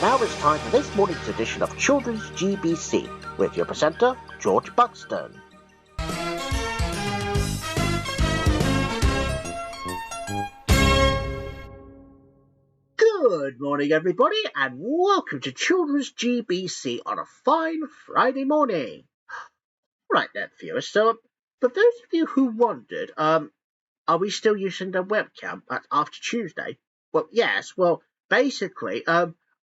now it's time for this morning's edition of Children's GBC with your presenter, George Buxton. Good morning, everybody, and welcome to Children's GBC on a fine Friday morning. Right then, viewers, so for those of you who wondered, are we still using the webcam after Tuesday? Well, yes, basically,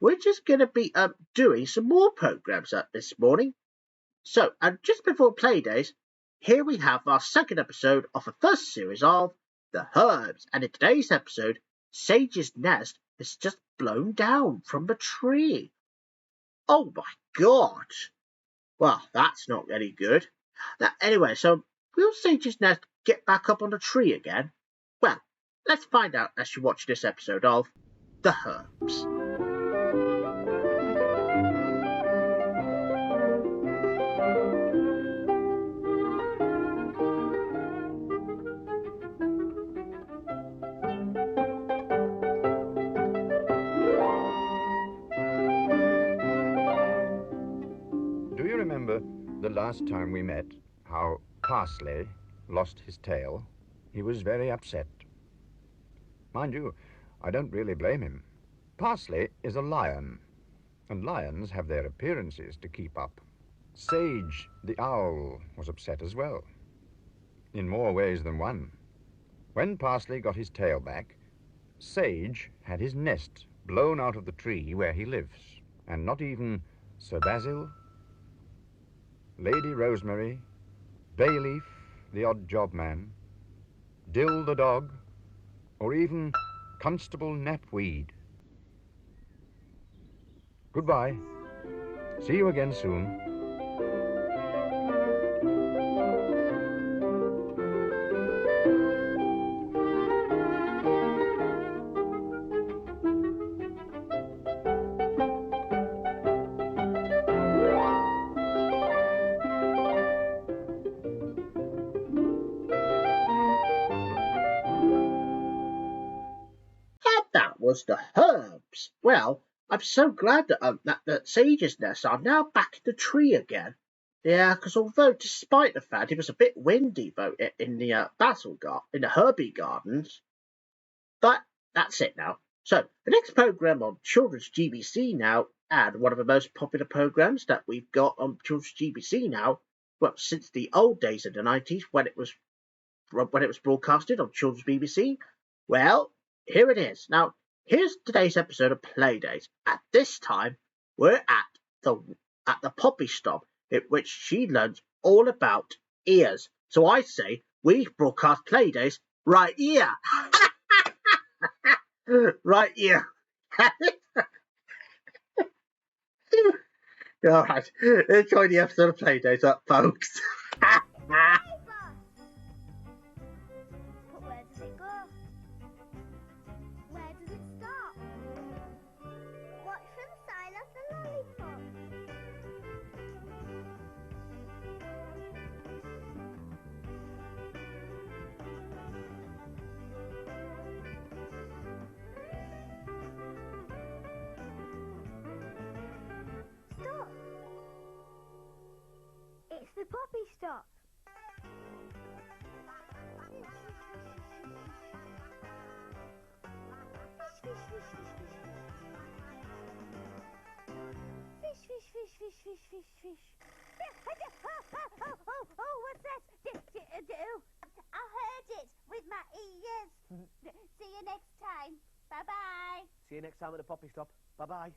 we're just going to be doing some more programs this morning. So, and just before Playdays, here we have our second episode of the first series of The Herbs. And in today's episode, Sage's nest is just blown down from the tree. Oh my God! Well, that's not any good. Now, anyway, so will Sage's nest get back up on the tree again? Well, let's find out as you watch this episode of The Herbs. Do you remember the last time we met, how Parsley lost his tail? He was very upset. Mind you, I don't really blame him. Parsley is a lion, and lions have their appearances to keep up. Sage, the owl, was upset as well, in more ways than one. When Parsley got his tail back, Sage had his nest blown out of the tree where he lives, and not even Sir Basil, Lady Rosemary, Bayleaf, the odd job man, Dill the dog, or even Constable Knapweed. Goodbye. See you again soon. That was The Herbs. Well, I'm so glad that Sage's nest are now back in the tree again. Yeah, because although despite the fact it was a bit windy in the in the Herbie Gardens, but that's it now. So the next program on Children's GBC now, and one of the most popular programs that we've got on Children's GBC now, well, since the old days of the 90s when it was broadcasted on Children's BBC. Well, here it is. Now, here's today's episode of Playdays. At this time, we're at the poppy stop, in which she learns all about ears. So I say we broadcast Playdays right here. Right here. All right, enjoy the episode of Playdays up, folks. It's the poppy stop. Fish, fish, fish, fish, fish, fish, fish. Oh, what's that? I heard it with my ears. See you next time. Bye-bye. See you next time at the poppy stop. Bye-bye.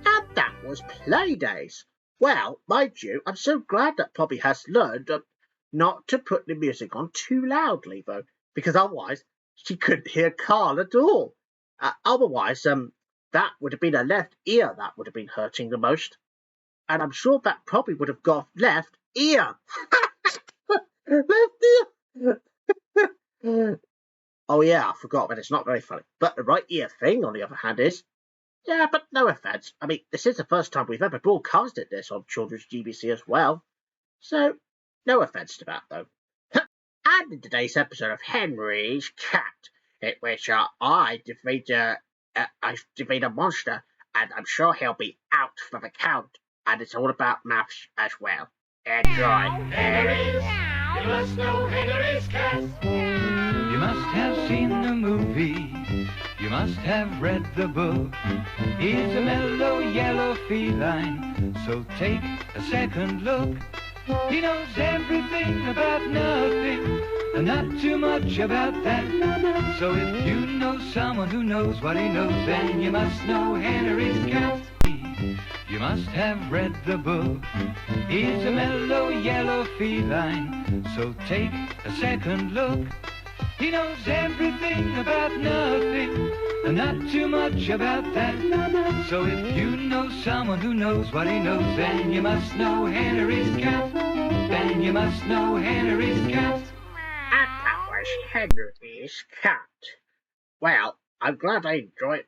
And that was Playdays. Well, mind you, I'm so glad that Poppy has learned not to put the music on too loudly, though, because otherwise she couldn't hear Carl at all. Otherwise, that would have been her left ear that would have been hurting the most. And I'm sure that probably would have got left ear. Left ear. Oh yeah, I forgot, but it's not very funny. But the right ear thing, on the other hand, is... Yeah, but no offence. I mean, this is the first time we've ever broadcasted this on Children's GBC as well. So, no offence to that, though. And in today's episode of Henry's Cat, in which I defeat a monster, and I'm sure he'll be out for the count. And it's all about maths as well. Enjoy. Henry's, you must know Henry's Cat. You must have seen the movie, you must have read the book. He's a mellow yellow feline, so take a second look. He knows everything about nothing, and not too much about that. So if you know someone who knows what he knows, then you must know Henry's Cat. You must have read the book. He's a mellow yellow feline, so take a second look. He knows everything about nothing, and not too much about that. So if you know someone who knows what he knows, then you must know Henry's Cat. Then you must know Henry's Cat. And that was Henry's Cat. Well, I'm glad I enjoyed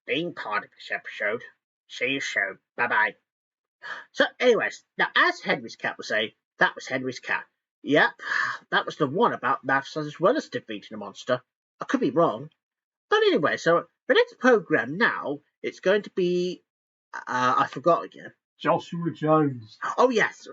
being part of this episode. See you soon. Bye-bye. So anyways, now as Henry's Cat was saying, that was Henry's Cat. Yep, that was the one about maths as well as defeating a monster. I could be wrong. But anyway, so the next programme now, it's going to be... I forgot again. Joshua Jones. Oh yes,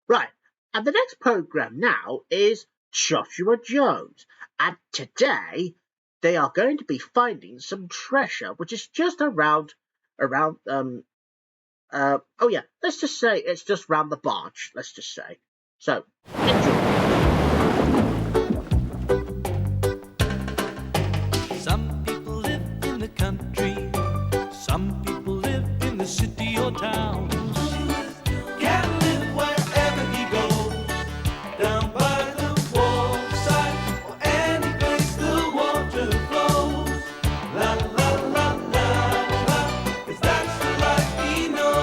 right. And the next programme now is Joshua Jones. And today, they are going to be finding some treasure, which is just around, oh yeah, let's just say it's just round the barge, let's just say. So, enjoy. Some people live in the country, some people live in the city or town. Can live wherever he goes, down by the waterside or any place the water flows. La la la la la, 'cause that's the life he knows.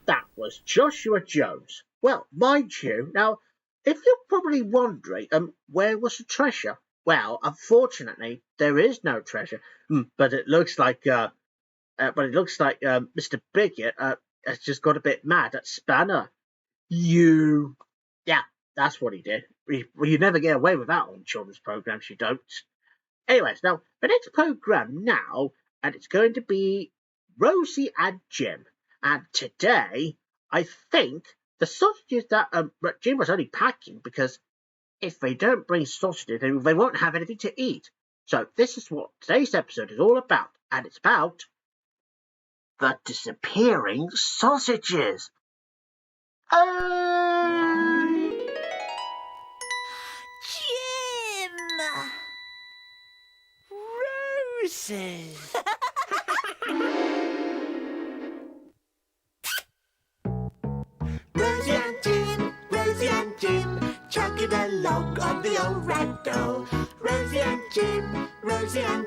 That was Joshua Jones. Well, mind you, now, if you're probably wondering, where was the treasure? Well, unfortunately, there is no treasure. But it looks like, Mr. Bigot has just got a bit mad at Spanner. Yeah, that's what he did. You never get away with that on children's programs. You don't. Anyways, now the next program now, and it's going to be Rosie and Jim. And today, I think the sausages that Jim was only packing, because if they don't bring sausages, then they won't have anything to eat. So this is what today's episode is all about, and it's about the disappearing sausages. Jim! Roses. Rosie and Jim, chugging along on the old ragdoll. Rosie and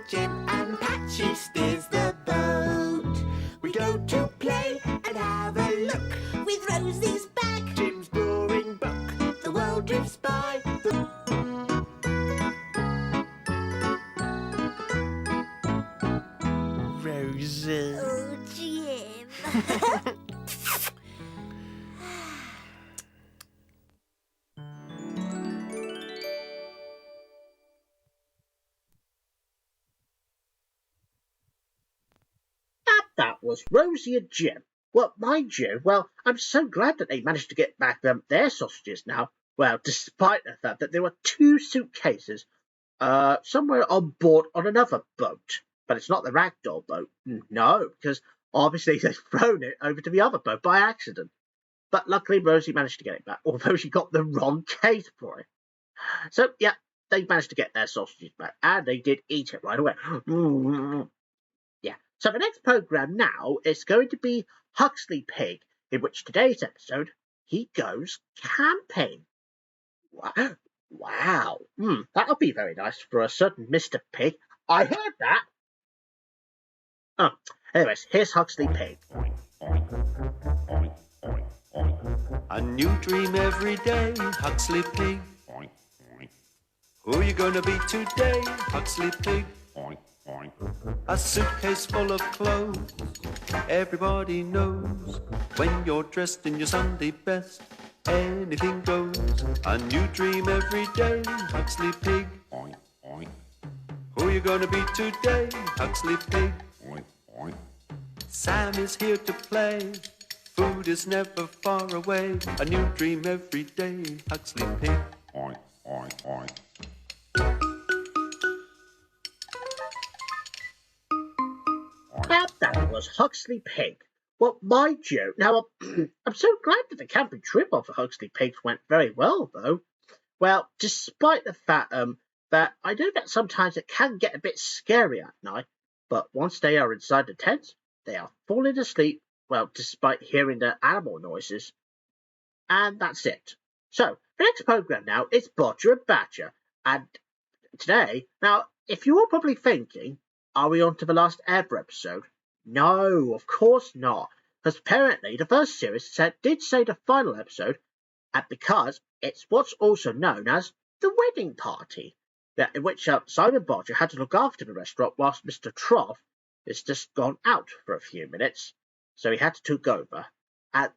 Jim, and Patchy steers the boat. We go to play and have a look. With Rosie's bag, Jim's boring book, the world drifts by. Roses. oh Jim. That was Rosie and Jim. Well, mind you, I'm so glad that they managed to get back their sausages now. Well, despite the fact that there were 2 suitcases somewhere on board on another boat. But it's not the ragdoll boat. No, because obviously they've thrown it over to the other boat by accident. But luckily Rosie managed to get it back, although she got the wrong case for it. So, yeah, they managed to get their sausages back, and they did eat it right away. Yeah. So the next programme now is going to be Huxley Pig, in which today's episode, he goes camping. Wow. That'll be very nice for a certain Mr. Pig. I heard that. Anyways, here's Huxley Pig. A new dream every day, Huxley Pig. Oink, oink, Who are you gonna be today, Huxley Pig? oink, oink. A suitcase full of clothes. Everybody knows when you're dressed in your Sunday best, anything goes. A new dream every day, Huxley Pig. Oink, oink, Who are you gonna be today, Huxley Pig? oink, oink. Sam is here to play. Food is never far away. A new dream every day, Huxley Pig. Oink, oink, oink. Now that was Huxley Pig. Well, mind you, now I'm so glad that the camping trip off of Huxley Pigs went very well, though. Well, despite the fact that I know that sometimes it can get a bit scary at night, but once they are inside the tent, they are falling asleep, well, despite hearing the animal noises. And that's it. So, the next program now is Bodger and Badger, and today, now, if you were probably thinking, are we on to the last ever episode? No, of course not, because apparently the first series did say the final episode, and because it's what's also known as the wedding party, in which Simon Bodger had to look after the restaurant whilst Mr. Trough has just gone out for a few minutes, so he had to take over. And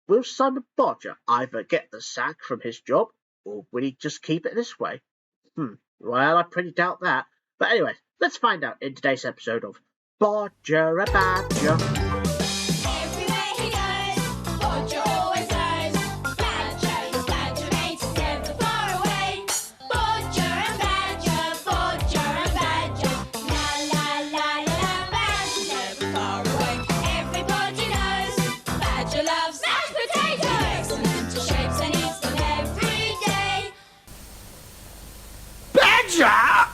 will Simon Bodger either get the sack from his job, or will he just keep it this way? Well, I pretty doubt that. But anyway, let's find out in today's episode of Bodger and Badger. Everywhere he goes, Bodger always knows. Badger's badgermates never far away. Bodger and Badger, la la la la la. Badger's never far away. Everybody knows Badger loves mashed potatoes. Excellent to shapes and eats them every day. Badger!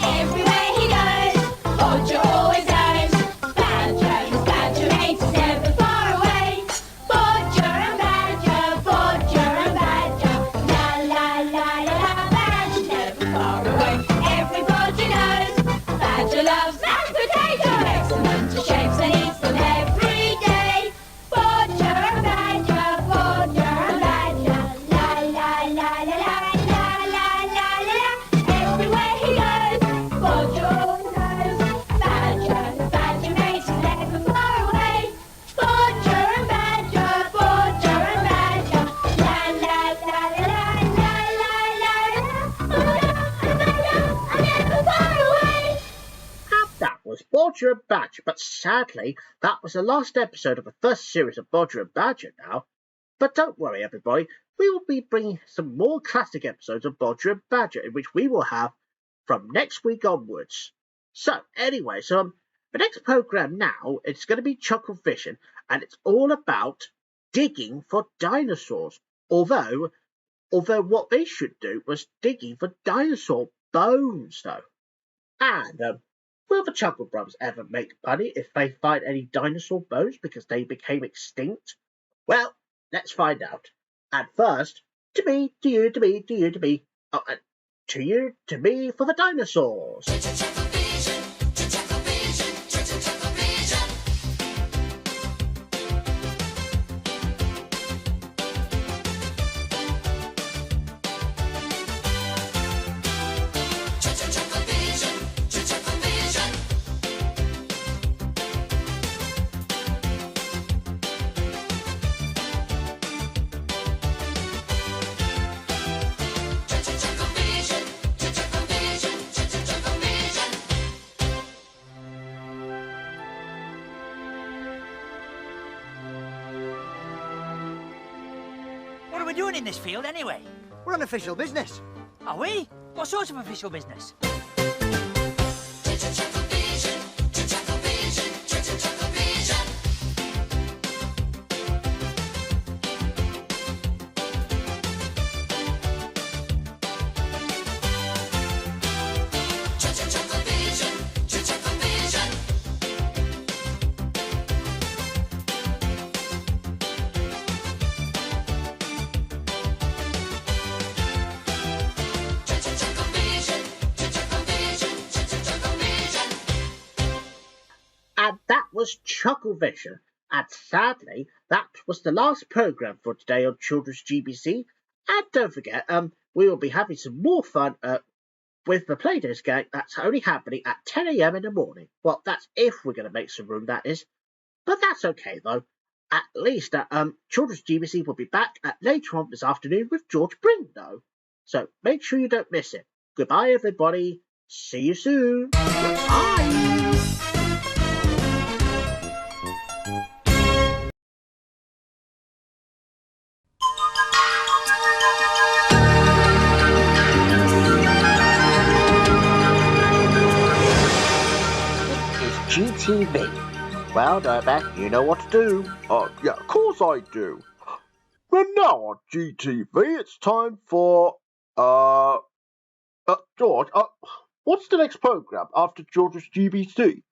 Everywhere he goes, Bodger always knows. Badger's badgermates never far away. Bodger and Badger, la la la la la. Badger's never far away. Everybody knows Badger loves mashed potatoes. Excellent to shapes and eats them every day. Bodger and Badger, la la la la la. Everywhere he goes, Bodger always knows. Badger's badgermates never far away. Bodger and Badger, la la la la never far away. And that was Bodger and Badger, but sadly, that was the last episode of the first series of Bodger and Badger now. But don't worry, everybody, we will be bringing some more classic episodes of Bodger and Badger, in which we will have from next week onwards. So, anyway, the next program now, it's going to be Chuckle Vision, and it's all about digging for dinosaurs. Although what they should do was digging for dinosaur bones, though. And will the Chuckle Brothers ever make money if they find any dinosaur bones because they became extinct? Well, let's find out. And first, to me, to you, to me, to you, to me. Oh, to you, to me for the dinosaurs. What are we doing in this field anyway? We're on official business. Are we? What sort of official business? And that was Chuckle Vision. And sadly, that was the last programme for today on Children's GBC. And don't forget, we will be having some more fun with the Play-Doh's gang. That's only happening at 10 a.m. in the morning. Well, that's if we're going to make some room, that is. But that's okay, though. At least Children's GBC will be back later on this afternoon with George Buxton. So make sure you don't miss it. Goodbye, everybody. See you soon. Bye. This is GTV. Well, Dirtbag, you know what to do. Yeah, of course I do. And now on GTV, it's time for, George, what's the next programme after George's GBC?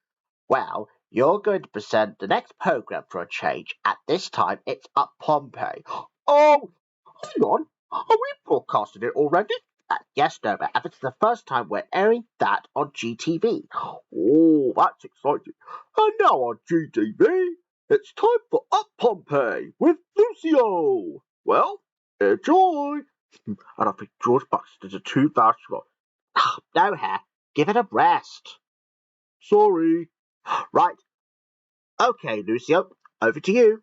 Well, you're going to present the next programme for a change. At this time, it's Up Pompeii. Oh, hang on. Are we broadcasting it already? Yes, Dirtbag, and it's the first time we're airing that on GTV. Oh, that's exciting. And now on GTV, it's time for Up Pompeii with Lucio. Well, enjoy. And I think George Buxton is too fast for. No, Hair, give it a rest. Sorry. Right. Okay, Lucio, over to you.